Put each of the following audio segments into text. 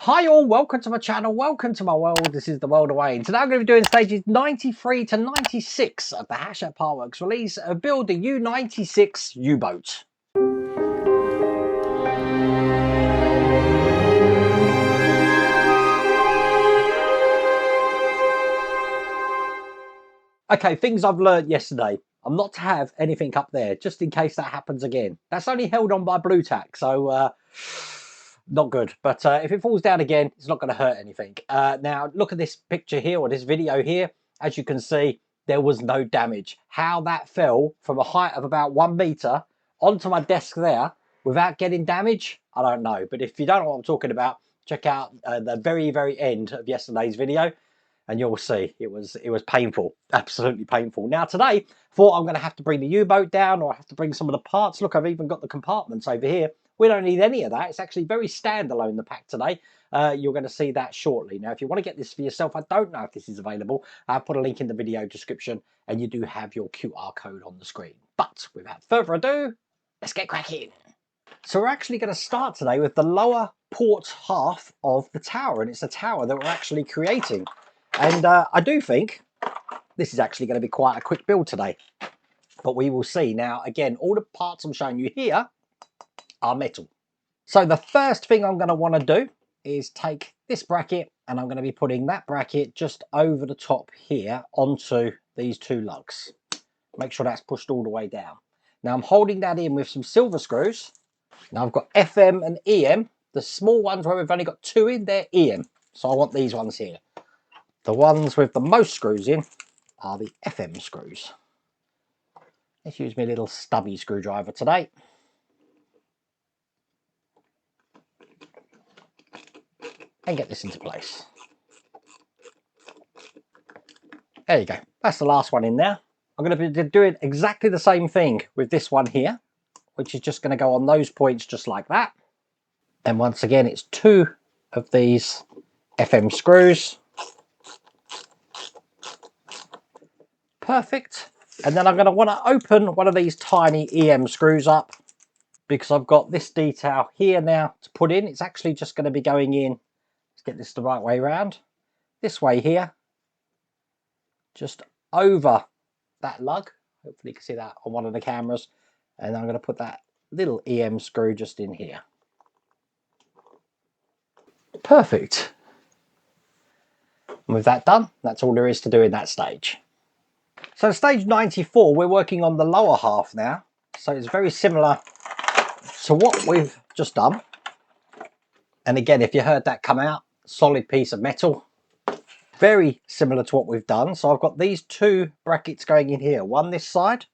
Hi all, welcome to my channel, welcome to my world. This is the world away. And today I'm going to be doing stages 93 to 96 of the Hachette Partworks release of Build the U96 U-Boat. Okay, things I've learned yesterday. I'm not to have anything up there, just in case that happens again. That's only held on by blue tack, so not good. But if it falls down again, it's not going to hurt anything. Now, look at this picture here, or this video here. As you can see, there was no damage. How that fell from a height of about 1 meter onto my desk there without getting damage, I don't know. But if you don't know what I'm talking about, check out the very end of yesterday's video, and you'll see it was painful, absolutely painful. Now today, thought I'm going to have to bring the U-boat down, or I have to bring some of the parts. Look, I've even got the compartments over here. We don't need any of that. It's actually very standalone, the pack today. You're going to see that shortly. Now, if you want to get this for yourself, I don't know if this is available. I'll put a link in the video description, and you do have your QR code on the screen. But without further ado, let's get cracking. So we're actually going to start today with the lower port half of the tower, and it's the tower that we're actually creating. And I do think this is actually going to be quite a quick build today, but we will see. Now, again, all the parts I'm showing you here are metal. So the first thing I'm going to want to do is take this bracket, and I'm going to be putting that bracket just over the top here onto these two lugs. Make sure that's pushed all the way down. Now I'm holding that in with some silver screws. Now I've got FM and EM. The small ones where we've only got 2 in, they're EM. So I want these ones here. The ones with the most screws in are the FM screws. Let's use my little stubby screwdriver today. And get this into place. There you go. That's the last one in there. I'm going to be doing exactly the same thing with this one here, which is just going to go on those points just like that. And once again, it's 2 of these FM screws. Perfect. And then I'm going to want to open one of these tiny EM screws up, because I've got this detail here now to put in. It's actually just going to be going in, let's get this the right way around, this way here, just over that lug. Hopefully you can see that on one of the cameras. And I'm going to put that little EM screw just in here. Perfect. And with that done, that's all there is to do in that stage. So stage 94, we're working on the lower half now. So it's very similar to what we've just done. And again, if you heard that come out, solid piece of metal. Very similar to what we've done. So I've got these 2 brackets going in here. One this side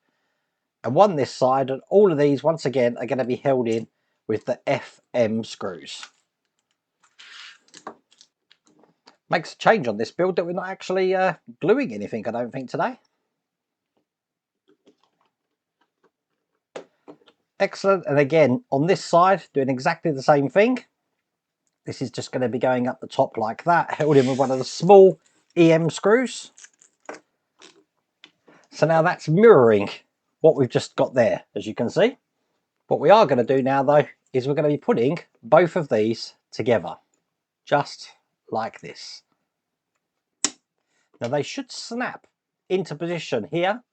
and one this side. And all of these, once again, are going to be held in with the FM screws. Makes a change on this build that we're not actually gluing anything, I don't think, today. Excellent. And again, on this side, doing exactly the same thing. This is just going to be going up the top like that, held in with one of the small EM screws. So now that's mirroring what we've just got there, as you can see. What we are going to do now, though, is we're going to be putting both of these together, just like this. Now they should snap into position here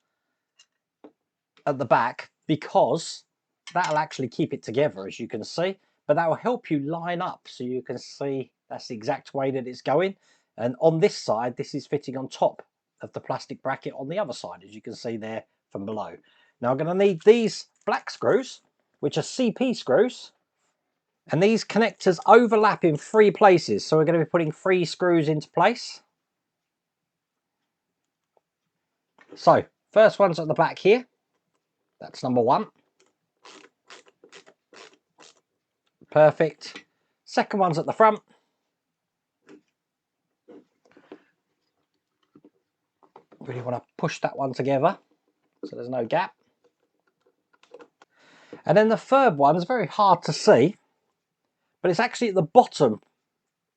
at the back, because that'll actually keep it together, as you can see. But that will help you line up so you can see that's the exact way that it's going. And on this side, this is fitting on top of the plastic bracket on the other side, as you can see there from below. Now I'm going to need these black screws, which are CP screws. And these connectors overlap in 3 places. So we're going to be putting 3 screws into place. So first one's at the back here. That's number 1. Perfect. Second one's at the front. Really want to push that one together so there's no gap. And then the third one is very hard to see, but it's actually at the bottom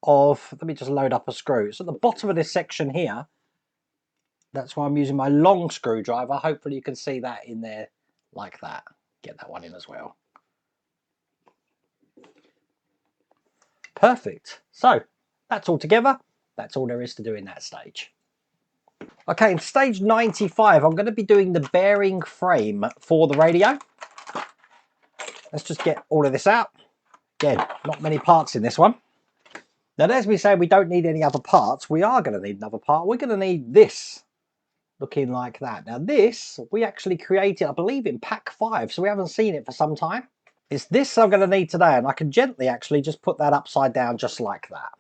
of, let me just load up a screw. It's at the bottom of this section here. That's why I'm using my long screwdriver. Hopefully you can see that in there like that. Get that one in as well. Perfect. So that's all together. That's all there is to do in that stage. Okay, in stage 95, I'm going to be doing the bearing frame for the radio. Let's just get all of this out. Again, not many parts in this one. Now, as we say, we don't need any other parts. We are going to need another part. We're going to need this looking like that. Now, this we actually created, I believe, in pack 5, so we haven't seen it for some time. It's this I'm going to need today, and I can gently actually just put that upside down just like that.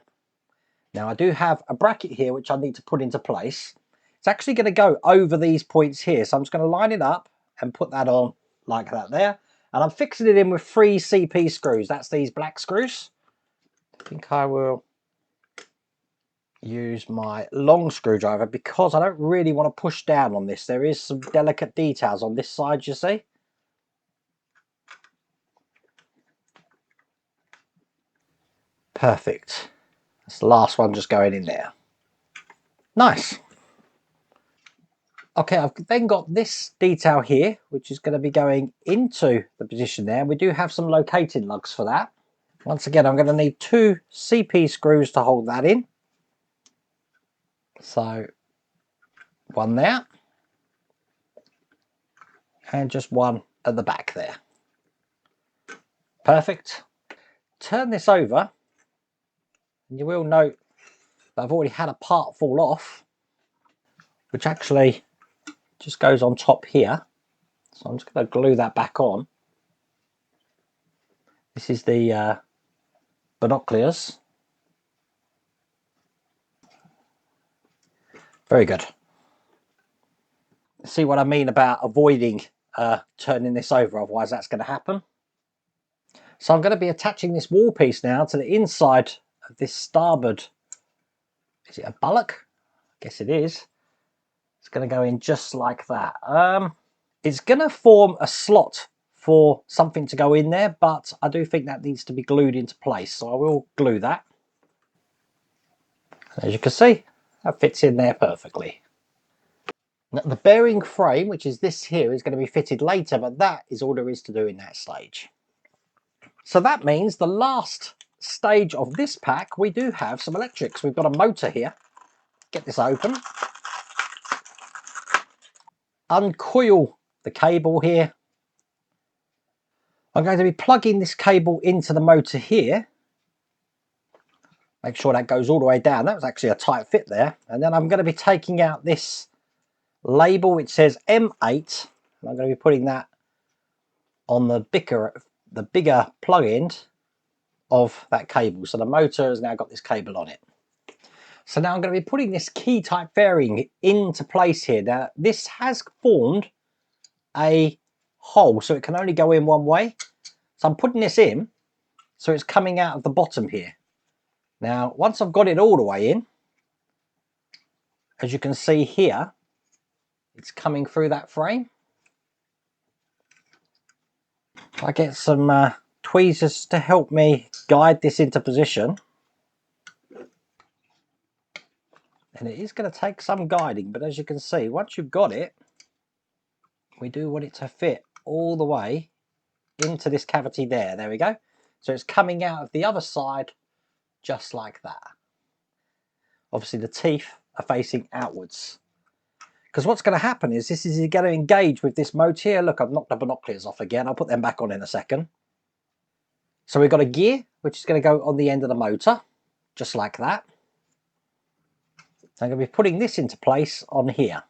Now, I do have a bracket here which I need to put into place. It's actually going to go over these points here, so I'm just going to line it up and put that on like that there. And I'm fixing it in with 3 CP screws. That's these black screws. I think I will use my long screwdriver because I don't really want to push down on this. There is some delicate details on this side, you see. Perfect. That's the last one just going in there. Nice. Okay, I've then got this detail here, which is going to be going into the position there. We do have some locating lugs for that. Once again, I'm going to need 2 CP screws to hold that in. So, one there. And just one at the back there. Perfect. Turn this over. And you will note that I've already had a part fall off, which actually just goes on top here. So I'm just going to glue that back on. This is the binoculars. Very good. See what I mean about avoiding turning this over, otherwise that's going to happen. So I'm going to be attaching this wall piece now to the inside of this starboard. Is it a bullock? I guess it is. It's going to go in just like that. It's going to form a slot for something to go in there, but I do think that needs to be glued into place, so I will glue that. As you can see, that fits in there perfectly. Now, the bearing frame, which is this here, is going to be fitted later, but that is all there is to do in that stage. So that means the last stage of this pack, we do have some electrics. We've got a motor here. Get this open. Uncoil the cable here. I'm going to be plugging this cable into the motor here. Make sure that goes all the way down. That was actually a tight fit there. And then I'm going to be taking out this label which says M8. And I'm going to be putting that on the bigger plug end of that cable. So the motor has now got this cable on it. So now I'm going to be putting this key type fairing into place here. Now this has formed a hole, so it can only go in one way. So I'm putting this in, so it's coming out of the bottom here. Now once I've got it all the way in, as you can see here, it's coming through that frame. I get some tweezers to help me guide this into position. And it is going to take some guiding, but as you can see, once you've got it, we do want it to fit all the way into this cavity there. There we go. So it's coming out of the other side just like that. Obviously the teeth are facing outwards. Because what's going to happen is this is going to engage with this motor here. Look, I've knocked the binoculars off again. I'll put them back on in a second. So we've got a gear, which is going to go on the end of the motor, just like that. I'm going to be putting this into place on here.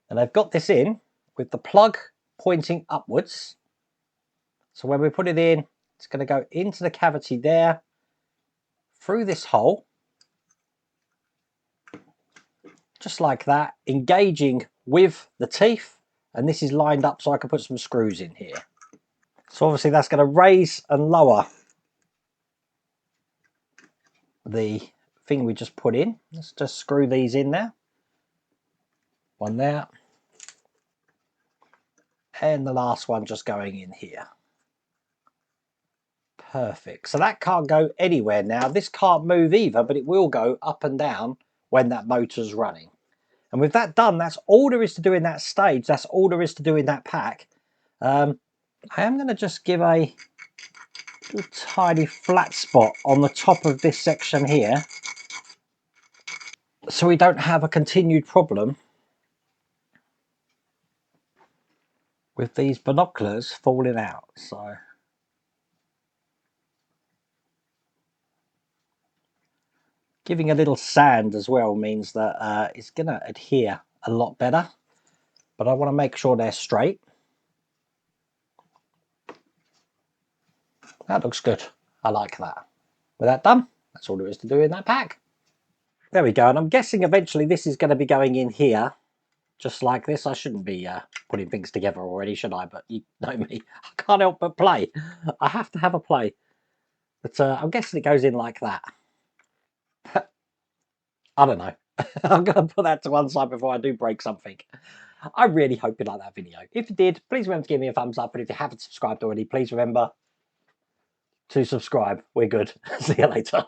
And I've got this in with the plug pointing upwards. So when we put it in, it's going to go into the cavity there, through this hole, just like that, engaging with the teeth. And this is lined up so I can put some screws in here. So obviously that's going to raise and lower the thing we just put in. Let's just screw these in there. One there. And the last one just going in here. Perfect. So that can't go anywhere now. This can't move either, but it will go up and down when that motor's running. And with that done, that's all there is to do in that stage. That's all there is to do in that pack. I am going to just give a little tiny flat spot on the top of this section here, so we don't have a continued problem with these binoculars falling out. So giving a little sand as well means that it's going to adhere a lot better, but I want to make sure they're straight. That looks good. I like that. With that done, that's all there is to do in that pack. There we go, and I'm guessing eventually this is going to be going in here, just like this. I shouldn't be putting things together already, should I? But you know me, I can't help but play. I have to have a play. But I'm guessing it goes in like that. I don't know. I'm going to put that to one side before I do break something. I really hope you liked that video. If you did, please remember to give me a thumbs up. And if you haven't subscribed already, please remember to subscribe. We're good. See you later.